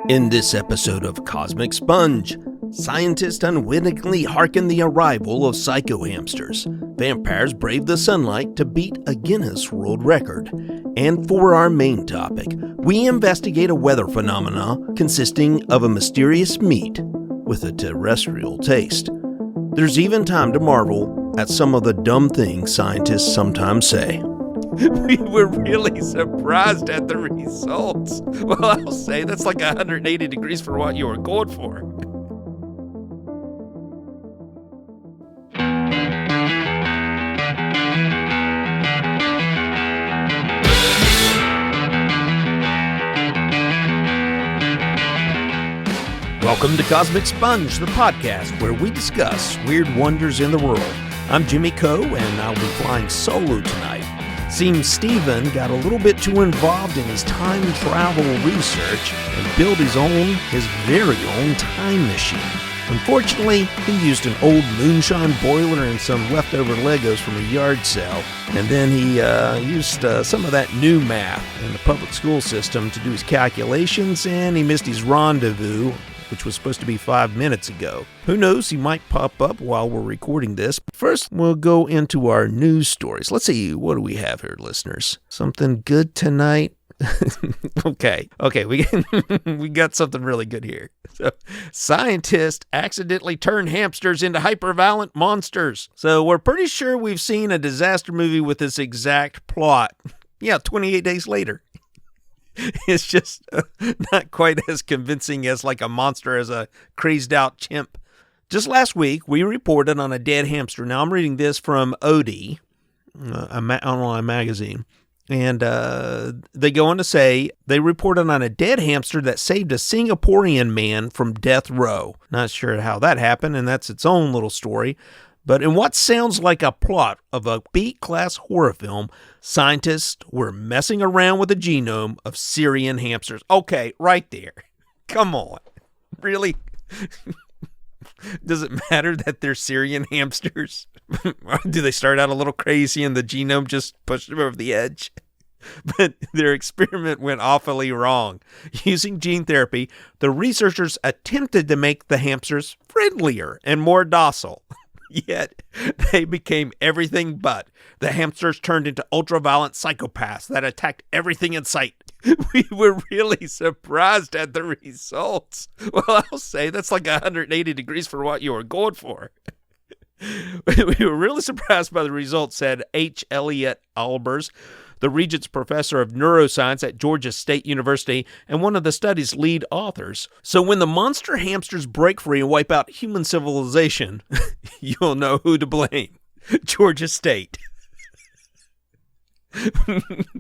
In this episode of Cosmic Sponge, scientists unwittingly hearken the arrival of psycho-hamsters. Vampires brave the sunlight to beat a Guinness World Record. And for our main topic, we investigate a weather phenomena consisting of a mysterious meat with a terrestrial taste. There's even time to marvel at some of the dumb things scientists sometimes say. We were really surprised at the results. Well, I'll say that's like 180 degrees for what you were going for. Welcome to Cosmic Sponge, the podcast where we discuss weird wonders in the world. I'm Jimmy Coe, and I'll be flying solo tonight. Seems Steven got a little bit too involved in his time travel research and built his very own time machine. Unfortunately, he used an old moonshine boiler and some leftover Legos from a yard sale, and then he used some of that new math in the public school system to do his calculations, and he missed his rendezvous, which was supposed to be 5 minutes ago. Who knows, he might pop up while we're recording this. First, we'll go into our news stories. Let's see, what do we have here, listeners? Something good tonight? Okay, we got something really good here. So, scientists accidentally turn hamsters into hyperviolent monsters. So we're pretty sure we've seen a disaster movie with this exact plot. Yeah, 28 days later. It's just not quite as convincing as like a monster as a crazed out chimp. Just last week, we reported on a dead hamster. Now, I'm reading this from OD, an online magazine. And they go on to say they reported on a dead hamster that saved a Singaporean man from death row. Not sure how that happened, and that's its own little story. But in what sounds like a plot of a B-class horror film, scientists were messing around with the genome of Syrian hamsters. Okay, right there. Come on. Really? Does it matter that they're Syrian hamsters? Do they start out a little crazy and the genome just pushed them over the edge? But their experiment went awfully wrong. Using gene therapy, the researchers attempted to make the hamsters friendlier and more docile. Yet, they became everything but. The hamsters turned into ultra-violent psychopaths that attacked everything in sight. We were really surprised at the results. Well, I'll say that's like 180 degrees for what you were going for. We were really surprised by the results, said H. Elliot Albers, the Regents Professor of Neuroscience at Georgia State University and one of the study's lead authors. So when the monster hamsters break free and wipe out human civilization, you'll know who to blame. Georgia State.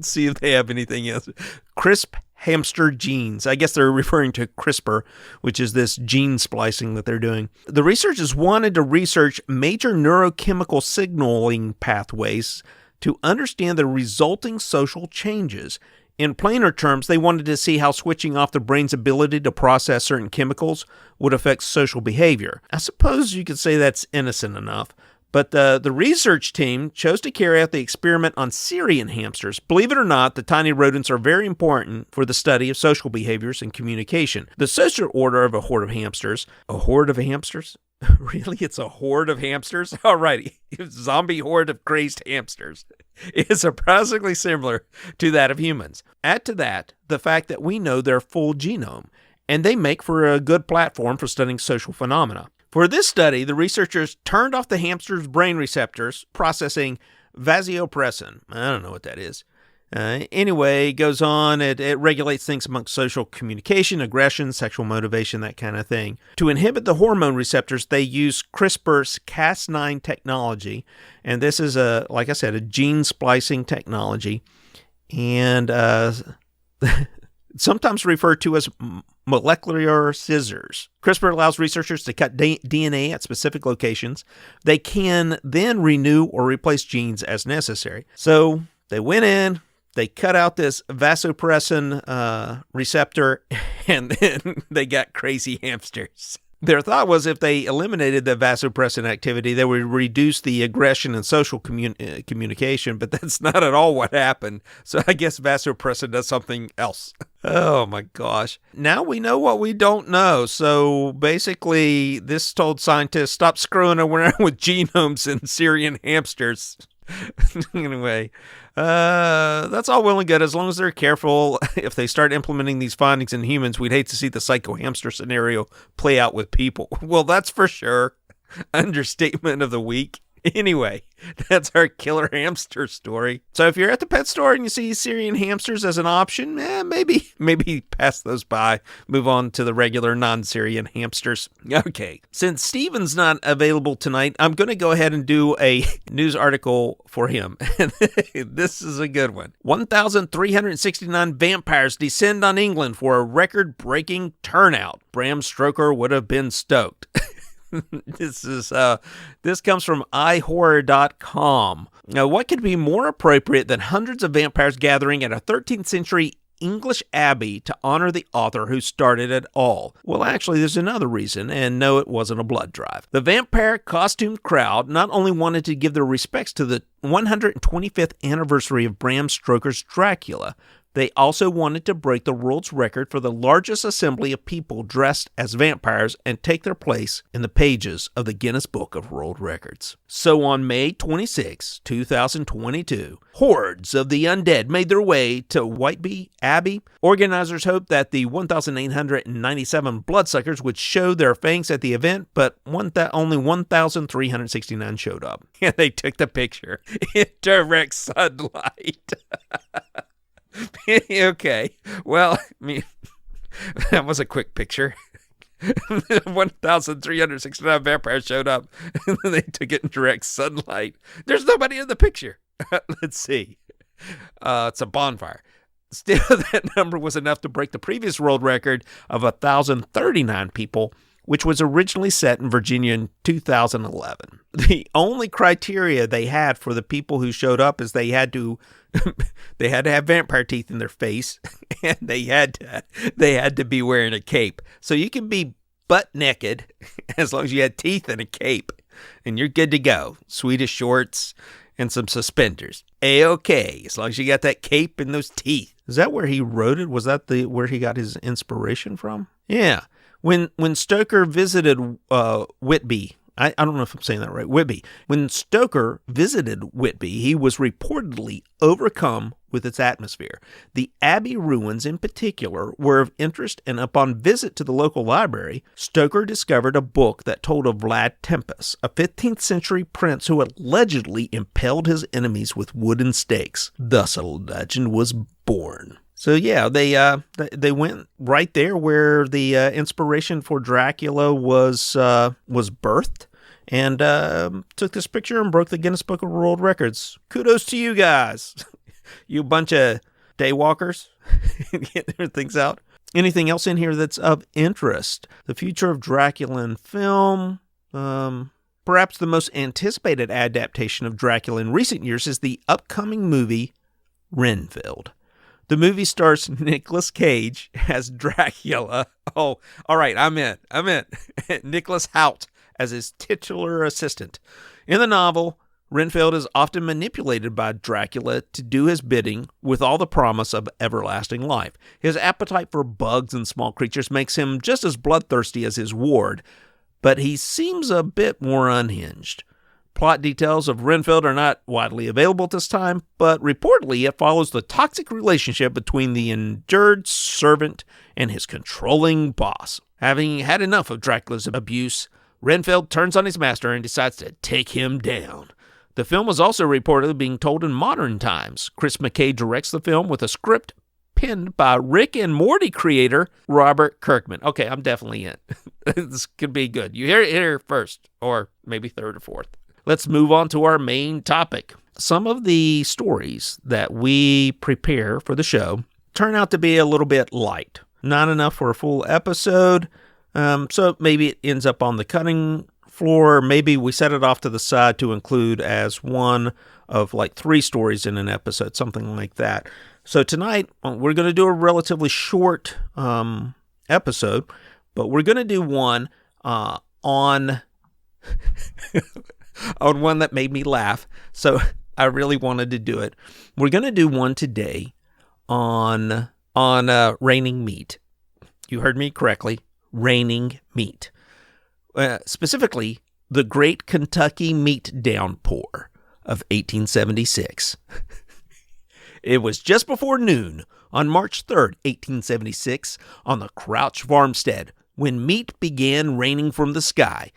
See if they have anything else. CRISP hamster genes. I guess they're referring to CRISPR, which is this gene splicing that they're doing. The researchers wanted to research major neurochemical signaling pathways to understand the resulting social changes. In plainer terms, they wanted to see how switching off the brain's ability to process certain chemicals would affect social behavior. I suppose you could say that's innocent enough, but the research team chose to carry out the experiment on Syrian hamsters. Believe it or not, the tiny rodents are very important for the study of social behaviors and communication. The social order of a horde of hamsters. A horde of hamsters? Really? It's a horde of hamsters? Alrighty. Zombie horde of crazed hamsters is surprisingly similar to that of humans. Add to that the fact that we know their full genome, and they make for a good platform for studying social phenomena. For this study, the researchers turned off the hamster's brain receptors, processing vasopressin. I don't know what that is. Anyway, it goes on, it regulates things amongst social communication, aggression, sexual motivation, that kind of thing. To inhibit the hormone receptors, they use CRISPR's Cas9 technology, and this is, like I said, a gene splicing technology, and sometimes referred to as molecular scissors. CRISPR allows researchers to cut DNA at specific locations. They can then renew or replace genes as necessary. So they went in, they cut out this vasopressin receptor, and then they got crazy hamsters. Their thought was if they eliminated the vasopressin activity, they would reduce the aggression and social communication, but that's not at all what happened. So I guess vasopressin does something else. Oh my gosh. Now we know what we don't know. So basically, this told scientists, stop screwing around with genomes in Syrian hamsters. Anyway, that's all well and good as long as they're careful. If they start implementing these findings in humans, we'd hate to see the psycho hamster scenario play out with people. Well, that's for sure. Understatement of the week. Anyway, that's our killer hamster story. So if you're at the pet store and you see Syrian hamsters as an option, maybe pass those by. Move on to the regular non-Syrian hamsters. Okay, since Steven's not available tonight, I'm going to go ahead and do a news article for him. This is a good one. 1,369 vampires descend on England for a record-breaking turnout. Bram Stoker would have been stoked. This comes from iHorror.com. Now, what could be more appropriate than hundreds of vampires gathering at a 13th century English abbey to honor the author who started it all? Well, actually, there's another reason, and no, it wasn't a blood drive. The vampire costumed crowd not only wanted to give their respects to the 125th anniversary of Bram Stoker's Dracula, they also wanted to break the world's record for the largest assembly of people dressed as vampires and take their place in the pages of the Guinness Book of World Records. So on May 26, 2022, hordes of the undead made their way to Whitby Abbey. Organizers hoped that the 1,897 bloodsuckers would show their fangs at the event, but only 1,369 showed up. And they took the picture in direct sunlight. Okay, well, I mean, that was a quick picture. 1,369 vampires showed up, and they took it in direct sunlight. There's nobody in the picture. Let's see. It's a bonfire. Still, that number was enough to break the previous world record of 1,039 people, which was originally set in Virginia in 2011. The only criteria they had for the people who showed up is they had to have vampire teeth in their face, and they had to be wearing a cape. So you can be butt naked as long as you had teeth and a cape, and you're good to go. Swedish shorts and some suspenders. A-okay, as long as you got that cape and those teeth. Is that where he wrote it? Was that where he got his inspiration from? Yeah. When Stoker visited Whitby, I don't know if I'm saying that right, Whitby. When Stoker visited Whitby, he was reportedly overcome with its atmosphere. The Abbey ruins in particular were of interest, and upon visit to the local library, Stoker discovered a book that told of Vlad Tepes, a 15th century prince who allegedly impaled his enemies with wooden stakes. Thus a legend was born. So yeah, they went right there where the inspiration for Dracula was birthed, and took this picture and broke the Guinness Book of World Records. Kudos to you guys, you bunch of daywalkers, getting their things out. Anything else in here that's of interest? The future of Dracula in film. Perhaps the most anticipated adaptation of Dracula in recent years is the upcoming movie Renfield. The movie stars Nicolas Cage as Dracula. Oh, all right, I'm in. Nicholas Hoult as his titular assistant. In the novel, Renfield is often manipulated by Dracula to do his bidding with all the promise of everlasting life. His appetite for bugs and small creatures makes him just as bloodthirsty as his ward, but he seems a bit more unhinged. Plot details of Renfield are not widely available at this time, but reportedly it follows the toxic relationship between the endured servant and his controlling boss. Having had enough of Dracula's abuse, Renfield turns on his master and decides to take him down. The film is also reportedly being told in modern times. Chris McKay directs the film with a script penned by Rick and Morty creator Robert Kirkman. Okay, I'm definitely in. This could be good. You hear it here first, or maybe third or fourth. Let's move on to our main topic. Some of the stories that we prepare for the show turn out to be a little bit light. Not enough for a full episode, so maybe it ends up on the cutting floor. Maybe we set it off to the side to include as one of like 3 stories in an episode, something like that. So tonight, we're going to do a relatively short episode, but we're going to do one on on one that made me laugh. So I really wanted to do it. We're going to do one today on raining meat. You heard me correctly. Raining meat. Specifically, the Great Kentucky Meat Downpour of 1876. It was just before noon on March 3rd, 1876, on the Crouch farmstead, when meat began raining from the sky.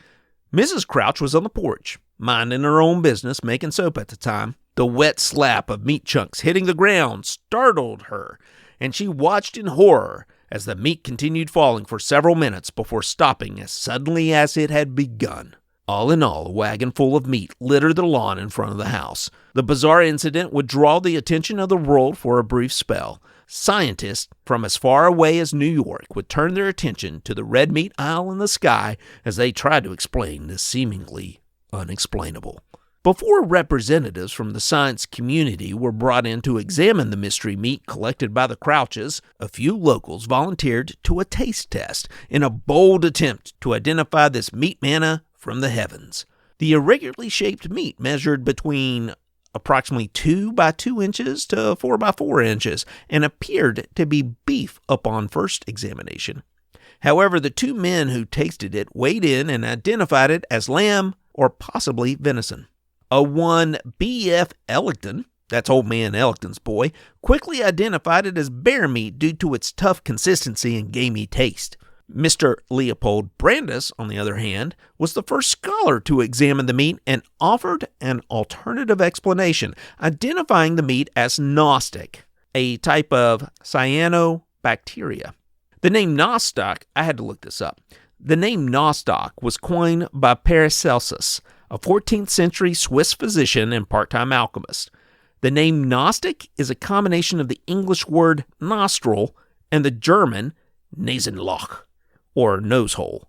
Mrs. Crouch was on the porch, minding her own business, making soap at the time. The wet slap of meat chunks hitting the ground startled her, and she watched in horror as the meat continued falling for several minutes before stopping as suddenly as it had begun. All in all, a wagon full of meat littered the lawn in front of the house. The bizarre incident would draw the attention of the world for a brief spell. Scientists from as far away as New York would turn their attention to the red meat aisle in the sky as they tried to explain the seemingly unexplainable. Before representatives from the science community were brought in to examine the mystery meat collected by the Crouches, a few locals volunteered to a taste test in a bold attempt to identify this meat manna from the heavens. The irregularly shaped meat measured between approximately 2 by 2 inches to 4 by 4 inches and appeared to be beef upon first examination. However, the two men who tasted it weighed in and identified it as lamb or possibly venison. A one B.F. Ellington, that's old man Ellington's boy, quickly identified it as bear meat due to its tough consistency and gamey taste. Mr. Leopold Brandes, on the other hand, was the first scholar to examine the meat and offered an alternative explanation, identifying the meat as Nostoc, a type of cyanobacteria. The name Nostoc, I had to look this up. The name Nostoc was coined by Paracelsus, a 14th century Swiss physician and part-time alchemist. The name Nostoc is a combination of the English word nostril and the German Nasenloch, or nose hole.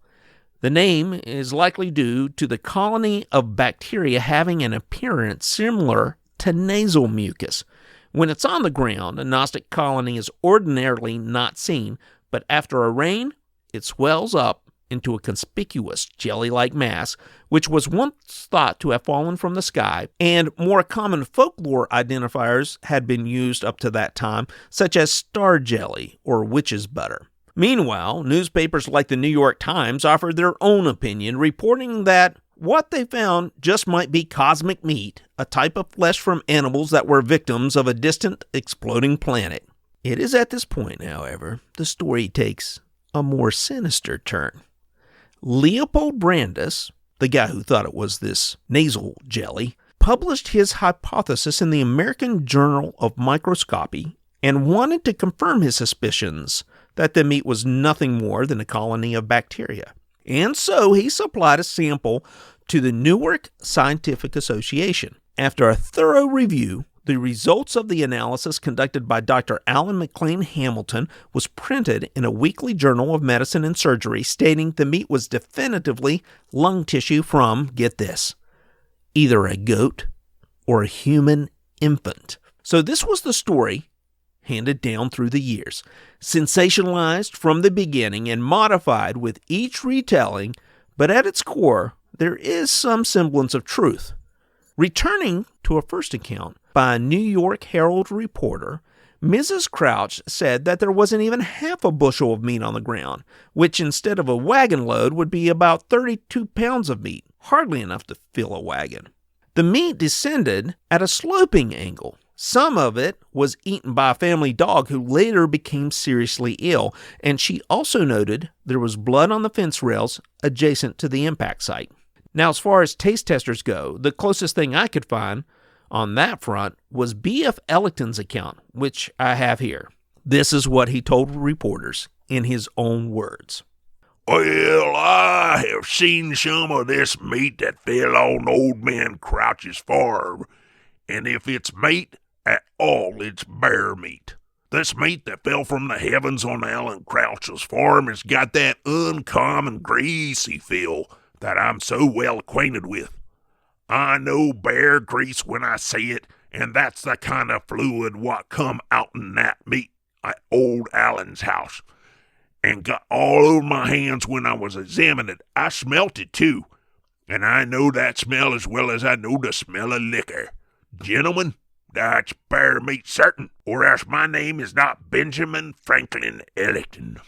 The name is likely due to the colony of bacteria having an appearance similar to nasal mucus. When it's on the ground, a Nostoc colony is ordinarily not seen, but after a rain, it swells up into a conspicuous jelly-like mass, which was once thought to have fallen from the sky, and more common folklore identifiers had been used up to that time, such as star jelly or witch's butter. Meanwhile, newspapers like the New York Times offered their own opinion, reporting that what they found just might be cosmic meat, a type of flesh from animals that were victims of a distant exploding planet. It is at this point, however, the story takes a more sinister turn. Leopold Brandes, the guy who thought it was this nasal jelly, published his hypothesis in the American Journal of Microscopy and wanted to confirm his suspicions that the meat was nothing more than a colony of bacteria. And so he supplied a sample to the Newark Scientific Association. After a thorough review, the results of the analysis conducted by Dr. Alan McLean Hamilton was printed in a weekly journal of medicine and surgery, stating the meat was definitively lung tissue from, get this, either a goat or a human infant. So this was the story handed down through the years, sensationalized from the beginning and modified with each retelling, but at its core, there is some semblance of truth. Returning to a first account by a New York Herald reporter, Mrs. Crouch said that there wasn't even half a bushel of meat on the ground, which instead of a wagon load would be about 32 pounds of meat, hardly enough to fill a wagon. The meat descended at a sloping angle. Some of it was eaten by a family dog who later became seriously ill, and she also noted there was blood on the fence rails adjacent to the impact site. Now, as far as taste testers go, the closest thing I could find on that front was B.F. Ellington's account, which I have here. This is what he told reporters in his own words. Well, I have seen some of this meat that fell on old man Crouch's farm, and if it's meat at all, it's bear meat. This meat that fell from the heavens on Alan Crouch's farm has got that uncommon greasy feel that I'm so well acquainted with. I know bear grease when I see it, and that's the kind of fluid what come out in that meat at old Alan's house. and got all over my hands when I was examining it. I smelt it too, and I know that smell as well as I know the smell of liquor. Gentlemen, that's bear meat certain, or else my name is not Benjamin Franklin Ellington.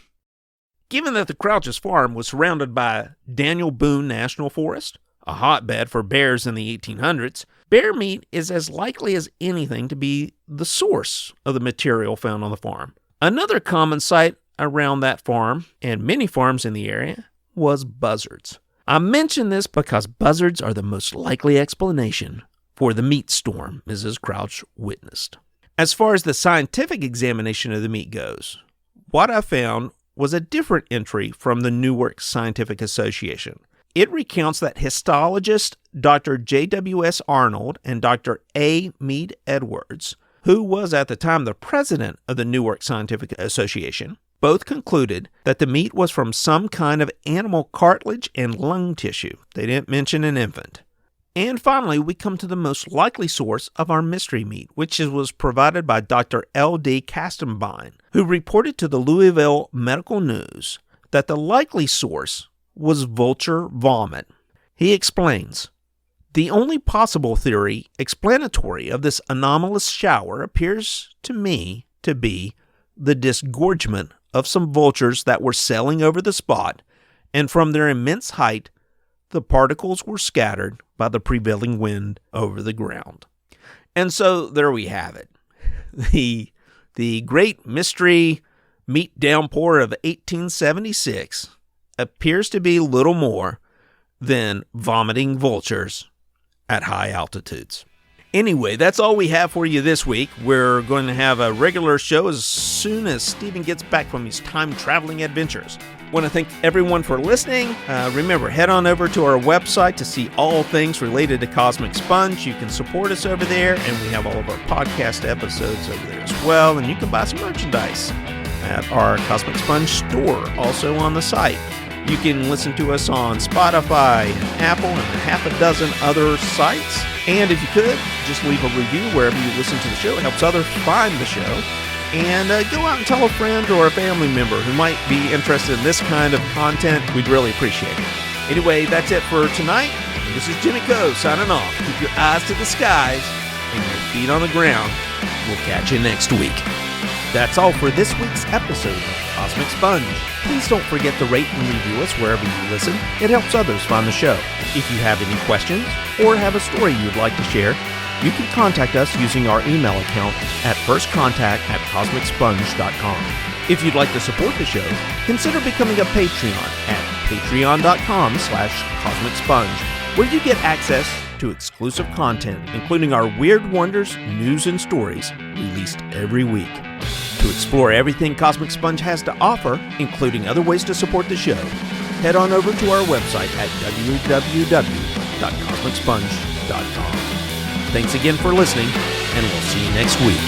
Given that the Crouch's farm was surrounded by Daniel Boone National Forest, a hotbed for bears in the 1800s, bear meat is as likely as anything to be the source of the material found on the farm. Another common sight around that farm, and many farms in the area, was buzzards. I mention this because buzzards are the most likely explanation for the meat storm Mrs. Crouch witnessed. As far as the scientific examination of the meat goes, what I found was a different entry from the Newark Scientific Association. It recounts that histologist Dr. J.W.S. Arnold and Dr. A. Mead Edwards, who was at the time the president of the Newark Scientific Association, both concluded that the meat was from some kind of animal cartilage and lung tissue. They didn't mention an infant. And finally, we come to the most likely source of our mystery meat, which was provided by Dr. L.D. Kastenbein, who reported to the Louisville Medical News that the likely source was vulture vomit. He explains, "The only possible theory explanatory of this anomalous shower appears to me to be the disgorgement of some vultures that were sailing over the spot, and from their immense height, the particles were scattered by the prevailing wind over the ground." And so there we have it. The great mystery meat downpour of 1876 appears to be little more than vomiting vultures at high altitudes. Anyway, that's all we have for you this week. We're going to have a regular show as soon as Stephen gets back from his time-traveling adventures. I want to thank everyone for listening. Remember, head on over to our website to see all things related to Cosmic Sponge. You can support us over there, and we have all of our podcast episodes over there as well. And you can buy some merchandise at our Cosmic Sponge store, also on the site. You can listen to us on Spotify and Apple and half a dozen other sites. And if you could, just leave a review wherever you listen to the show. It helps others find the show. And go out and tell a friend or a family member who might be interested in this kind of content. We'd really appreciate it. Anyway, that's it for tonight. This is Jimmy Coe signing off. Keep your eyes to the skies and your feet on the ground. We'll catch you next week. That's all for this week's episode of Cosmic Sponge. Please don't forget to rate and review us wherever you listen. It helps others find the show. If you have any questions or have a story you'd like to share, you can contact us using our email account at firstcontact@cosmicsponge.com. If you'd like to support the show, consider becoming a Patreon at patreon.com/cosmicsponge, where you get access to exclusive content, including our Weird Wonders news and stories released every week. To explore everything Cosmic Sponge has to offer, including other ways to support the show, head on over to our website at www.cosmicsponge.com. Thanks again for listening, and we'll see you next week.